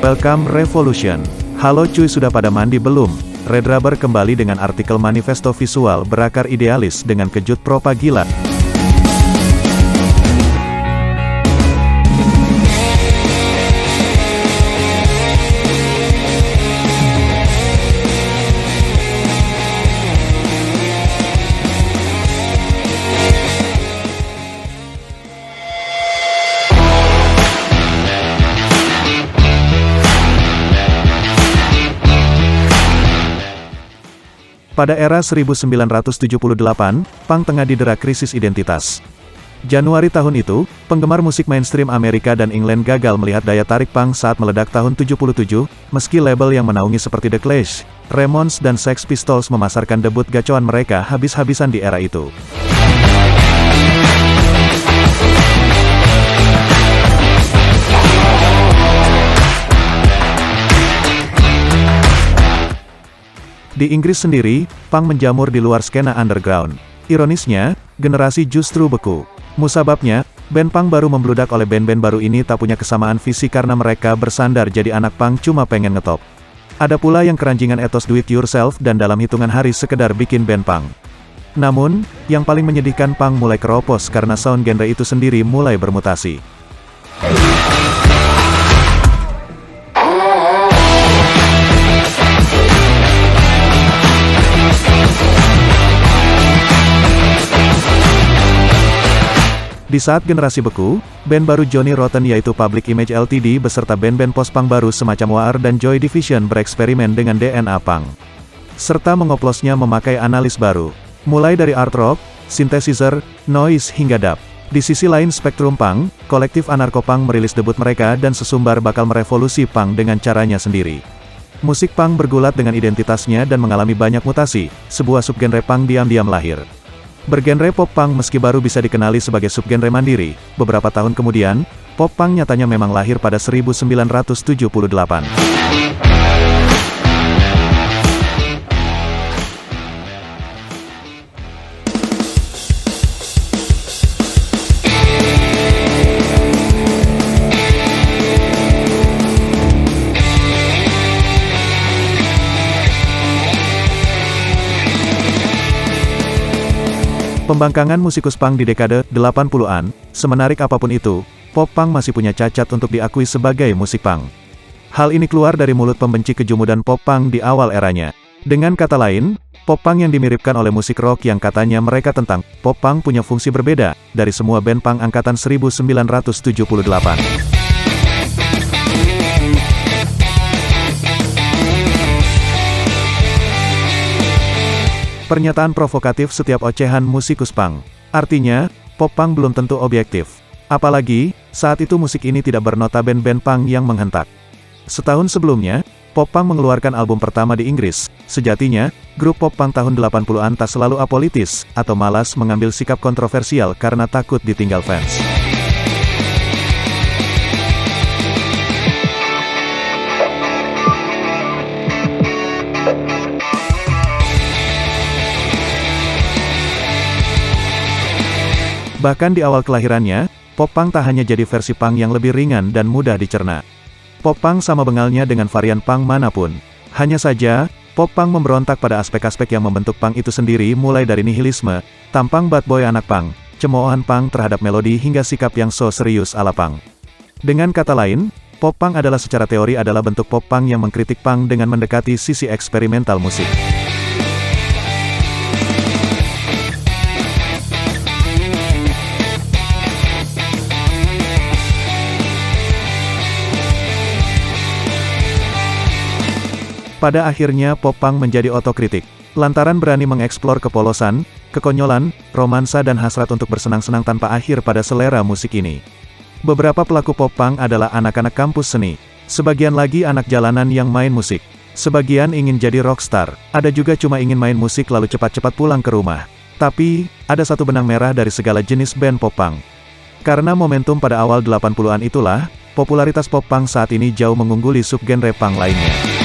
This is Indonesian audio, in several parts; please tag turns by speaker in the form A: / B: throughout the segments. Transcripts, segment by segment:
A: Welcome Revolution. Halo cuy, sudah pada mandi belum? Red Rubber kembali dengan artikel manifesto visual berakar idealis dengan kejut propagila. Pada era 1978, punk tengah didera krisis identitas. Januari tahun itu, penggemar musik mainstream Amerika dan England gagal melihat daya tarik punk saat meledak tahun 77, meski label yang menaungi seperti The Clash, Ramones dan Sex Pistols memasarkan debut gacoan mereka habis-habisan di era itu. Di Inggris sendiri, punk menjamur di luar skena underground. Ironisnya, generasi justru beku. Musababnya, band punk baru membludak oleh band-band baru ini tak punya kesamaan visi karena mereka bersandar jadi anak punk cuma pengen ngetop. Ada pula yang keranjingan etos do it yourself dan dalam hitungan hari sekedar bikin band punk. Namun, yang paling menyedihkan, punk mulai keropos karena sound genre itu sendiri mulai bermutasi. Di saat generasi beku, band baru Johnny Rotten yaitu Public Image Ltd beserta band-band post-punk baru semacam War dan Joy Division bereksperimen dengan DNA punk. Serta mengoplosnya memakai analis baru. Mulai dari art rock, synthesizer, noise hingga dub. Di sisi lain spektrum punk, kolektif anarko-punk merilis debut mereka dan sesumbar bakal merevolusi punk dengan caranya sendiri. Musik punk bergulat dengan identitasnya dan mengalami banyak mutasi, sebuah subgenre punk diam-diam lahir. Bergenre pop punk meski baru bisa dikenali sebagai subgenre mandiri, beberapa tahun kemudian, pop punk nyatanya memang lahir pada 1978. Pembangkangan musikus punk di dekade 80-an, semenarik apapun itu, pop punk masih punya cacat untuk diakui sebagai musik punk. Hal ini keluar dari mulut pembenci kejumudan pop punk di awal eranya. Dengan kata lain, pop punk yang dimiripkan oleh musik rock yang katanya mereka tentang, pop punk punya fungsi berbeda dari semua band punk angkatan 1978. Pernyataan provokatif setiap ocehan musikus punk. Artinya, pop punk belum tentu objektif. Apalagi, saat itu musik ini tidak bernota band-band punk yang menghentak. Setahun sebelumnya, pop punk mengeluarkan album pertama di Inggris. Sejatinya, grup pop punk tahun 80-an tak selalu apolitis, atau malas mengambil sikap kontroversial karena takut ditinggal fans. Bahkan di awal kelahirannya, pop punk tak hanya jadi versi punk yang lebih ringan dan mudah dicerna. Pop punk sama bengalnya dengan varian punk manapun. Hanya saja, pop punk memberontak pada aspek-aspek yang membentuk punk itu sendiri mulai dari nihilisme, tampang bad boy anak punk, cemoohan punk terhadap melodi hingga sikap yang so serius ala punk. Dengan kata lain, pop punk adalah secara teori adalah bentuk pop punk yang mengkritik punk dengan mendekati sisi eksperimental musik. Pada akhirnya pop punk menjadi otokritik, lantaran berani mengeksplor kepolosan, kekonyolan, romansa dan hasrat untuk bersenang-senang tanpa akhir pada selera musik ini. Beberapa pelaku pop punk adalah anak-anak kampus seni, sebagian lagi anak jalanan yang main musik, sebagian ingin jadi rockstar, ada juga cuma ingin main musik lalu cepat-cepat pulang ke rumah. Tapi, ada satu benang merah dari segala jenis band pop punk. Karena momentum pada awal 80-an itulah, popularitas pop punk saat ini jauh mengungguli subgenre punk lainnya.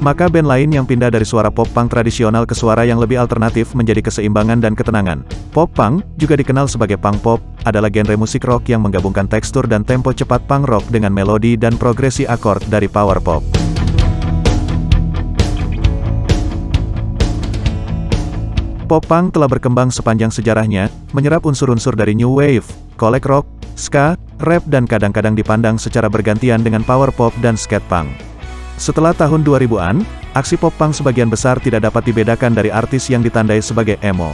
A: Maka band lain yang pindah dari suara pop punk tradisional ke suara yang lebih alternatif menjadi keseimbangan dan ketenangan. Pop punk, juga dikenal sebagai punk pop, adalah genre musik rock yang menggabungkan tekstur dan tempo cepat punk rock dengan melodi dan progresi akord dari power pop. Pop punk telah berkembang sepanjang sejarahnya, menyerap unsur-unsur dari new wave, collect rock, ska, rap dan kadang-kadang dipandang secara bergantian dengan power pop dan skate punk. Setelah tahun 2000-an, aksi pop punk sebagian besar tidak dapat dibedakan dari artis yang ditandai sebagai emo.